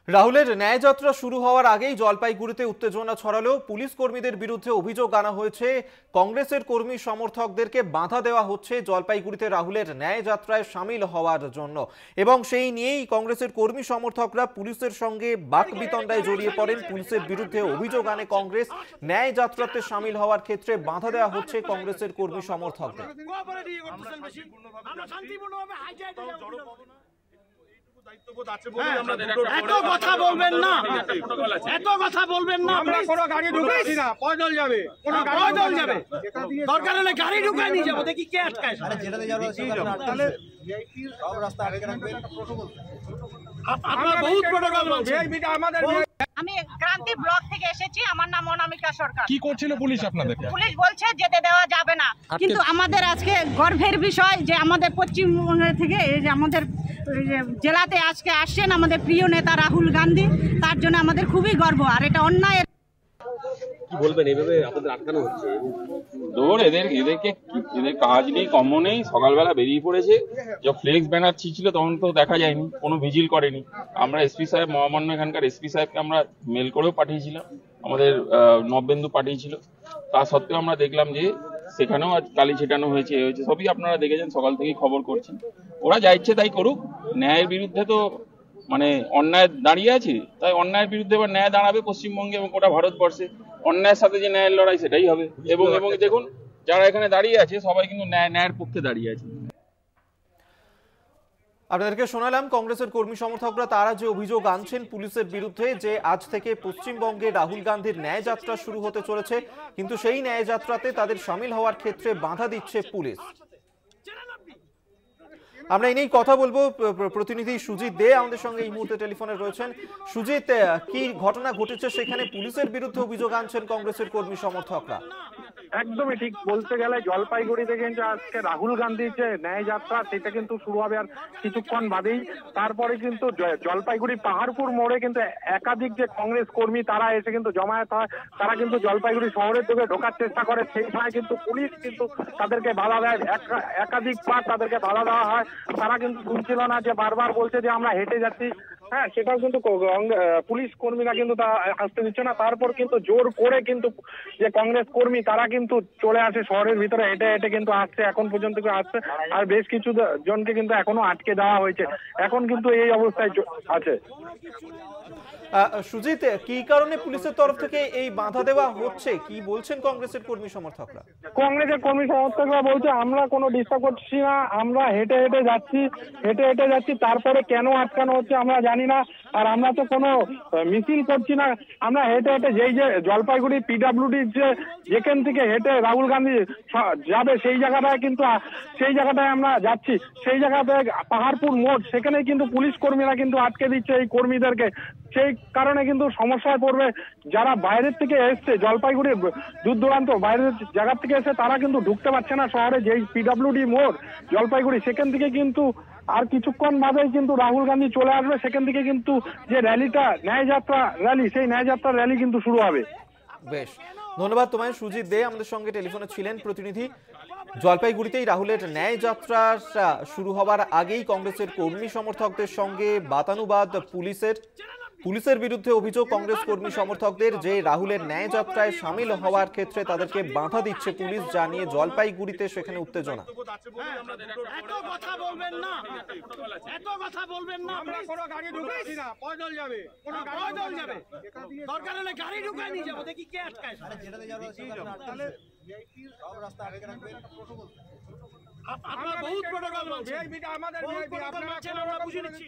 রাহুলের ন্যায়যাত্রা শুরু হওয়ার আগেই জলপাইগুড়িতে উত্তেজনা ছড়ালেও পুলিশ কর্মীদের বিরুদ্ধে অভিযোগ আনা হয়েছে। কংগ্রেসের কর্মী সমর্থকদেরকে বাধা দেওয়া হচ্ছে জলপাইগুড়িতে রাহুলের ন্যায়যাত্রায় সামিল হওয়ার জন্য, এবং সেই নিয়েই কংগ্রেসের কর্মী সমর্থকরা পুলিশের সঙ্গে বাকবিতণ্ডায় জড়িয়ে পড়েন। পুলিশের বিরুদ্ধে অভিযোগ আনে কংগ্রেস, ন্যায়যাত্রাতে সামিল হওয়ার ক্ষেত্রে বাধা দেওয়া হচ্ছে কংগ্রেসের কর্মী সমর্থকদের। এত কথা বলবেন না, এত কথা বলবেন না। কোনো গাড়ি ঢুকাচ্ছি না, পয়দল যাবে, পয়দল যাবে, দরকার হলে গাড়ি ঢুকায় নিয়ে যাবো, দেখি কে আটকায়। সব রাস্তা আটকে রাখবেন। আপনারা বহুত প্রোটোকল মানছেন। আমি ক্রান্তি ব্লক থেকে এসেছি, আমার নাম অনামিকা সরকার। কি করছিল পুলিশ আপনাদেরকে? পুলিশ বলছে যেতে দেওয়া যাবে না, কিন্তু আমাদের আজকে গর্বের বিষয় যে আমাদের পশ্চিমবঙ্গ থেকে এই যে আমাদের জেলাতে আজকে আসছেন আমাদের প্রিয় নেতা রাহুল গান্ধী, তার জন্য আমাদের খুবই গর্ব। আর এটা অন্যায়। কি বলবেন, এইভাবে আপনাদের আটকানো হচ্ছে? দৌড় এদের কাজ নেই, কর্ম নেই। সকালবেলা বেরিয়ে পড়েছে, যখন ফ্লেক্স ব্যানার ছিল তখন তো দেখা যায়নি, কোনো ভিজিল করেনি। আমরা এসপি সাহেব, মহামান্য এখানকার এসপি সাহেবকে আমরা মেল করেও পাঠিয়েছিলাম, আমাদের নবেন্দু পাঠিয়েছিল। তা সত্ত্বেও আমরা দেখলাম যে সেখানেও আজ কালি ছেটানো হয়েছে, সবই আপনারা দেখেছেন, সকাল থেকেই খবর করছেন। ওরা যা ইচ্ছে তাই করুক, ন্যায়ের বিরুদ্ধে তো অন্যায় দাঁড়িয়ে আছে, তাই অন্যায়ের বিরুদ্ধে এবার ন্যায় দাঁড়াবে পশ্চিমবঙ্গে এবং গোটা ভারতবর্ষে। অন্যায়ের সাথে যে ন্যায়ের লড়াই, সেটাই হবে। এবং দেখুন, যারা এখানে দাঁড়িয়ে আছে সবাই কিন্তু ন্যায়ের পক্ষে দাঁড়িয়ে আছে। আপনাদেরকে শোনালাম কংগ্রেসের কর্মী সমর্থকরা তারা যে অভিযোগ আনছেন পুলিশের বিরুদ্ধে, যে আজ থেকে পশ্চিমবঙ্গে রাহুল গান্ধীর ন্যায়যাত্রা শুরু হতে চলেছে, কিন্তু সেই ন্যায়যাত্রাতে তাদের সামিল হওয়ার ক্ষেত্রে বাধা দিচ্ছে পুলিশ। আমরা এই নিয়ে কথা বলবো। প্রতিনিধি সুজিত দে আমাদের সঙ্গে এই মুহূর্তে টেলিফোনে রয়েছেন। সুজিত, কি ঘটনা ঘটেছে সেখানে? পুলিশের বিরুদ্ধে অভিযোগ আনছেন কংগ্রেসের কর্মী সমর্থকরা। একদমই ঠিক, বলতে গেলে জলপাইগুড়িতে কিন্তু আজকে রাহুল গান্ধীর যে ন্যায় যাত্রা সেটা কিন্তু শুরু হবে আর কিছুক্ষণ বাদেই। তারপরে কিন্তু জলপাইগুড়ি পাহাড়পুর মোড়ে কিন্তু একাধিক যে কংগ্রেস কর্মী তারা এসে কিন্তু জমায়েত হয়, তারা কিন্তু জলপাইগুড়ি শহরের দিকে ঢোকার চেষ্টা করে। সেই সময় কিন্তু পুলিশ কিন্তু তাদেরকে বাধা দেয়, একাধিকবার তাদেরকে বাধা দেওয়া হয়। তারা কিন্তু শুনছিল না, যে বারবার বলছে যে আমরা হেঁটে যাচ্ছি। হ্যাঁ, সেটাও কিন্তু পুলিশ কর্মীরা কিন্তু তা আসতে দিচ্ছে না। তারপর কিন্তু জোর করে কিন্তু যে কংগ্রেস কর্মী তারা কিন্তু চলে আসে শহরের ভিতরে, হেঁটে হেঁটে কিন্তু আসছে, এখন পর্যন্ত আসছে। আর বেশ কিছু জনকে কিন্তু এখনো আটকে দেওয়া হয়েছে, এখন কিন্তু এই অবস্থায় আছে। সুজিত, কি কারণে পুলিশের তরফ থেকে এই বাধা দেওয়া হচ্ছে, কি বলছেন কংগ্রেসের কর্মী সমর্থকরা? কংগ্রেসের কর্মী সমর্থকরা বলছে আমরা কোনো ডিস্টার্ব করছি না, আমরা হেঁটে হেঁটে যাচ্ছি, তারপরে কেন আটকানো হচ্ছে আমরা জানি না। আর আমরা তো কোনো মিছিল করছি না, আমরা হেঁটে হেঁটে যেই যে জলপাইগুড়ি পিডব্লিউডি যেখান থেকে হেঁটে রাহুল গান্ধী যাবে সেই জায়গাটায় আমরা যাচ্ছি। সেই জায়গাতে পাহাড়পুর মোড়, সেখানে কিন্তু পুলিশ কর্মীরা কিন্তু আটকে দিচ্ছে এই কর্মীদেরকে। সেই কারণে কিন্তু সমস্যায় পড়বে যারা বাইরের থেকে এসছে, জলপাইগুড়ি দূর দূরান্ত বাইরের জায়গা থেকে এসে তারা কিন্তু ঢুকতে পারছে না শহরে। যেই পিডব্লিউডি মোড় জলপাইগুড়ি, সেখান থেকে কিন্তু আর কিছুক্ষণ বাদেই কিন্তু রাহুল গান্ধী চলে আসবে। সেখান থেকে কিন্তু যে র্যালিটা, ন্যায়যাত্রা র্যালি, সেই ন্যায়যাত্রা র্যালি কিন্তু শুরু হবে। বেশ, ধন্যবাদ তোমায় সুজিত দে, আমাদের সঙ্গে টেলিফোনে ছিলেন প্রতিনিধি। জলপাইগুড়িতেই রাহুলের ন্যায়যাত্রা শুরু হবার আগেই কংগ্রেসের কর্মী সমর্থকদের সঙ্গে বাতানুবাদ পুলিশের বিরুদ্ধে অভিযোগ কংগ্রেস কর্মী সমর্থকদের, যে রাহুলের ন্যায়যাত্রায় সামিল হওয়ার ক্ষেত্রে তাদেরকে বাধা দিচ্ছে পুলিশ, জানিয়ে জলপাইগুড়িতে সেখানে উত্তেজনা। এত কথা বলবেন না, এত কথা বলবেন না। কোনো গাড়ি ঢুকাচ্ছি না, পয়দল যাবে, পয়দল যাবে, দরকার হলে গাড়ি ঢুকায় নিয়ে যাবো, দেখি কে আটকায়। সব রাস্তা আটকে রাখবেন। আপনারা বহুত প্রোটোকল মানছেন, আমরা বুঝে নিচ্ছি।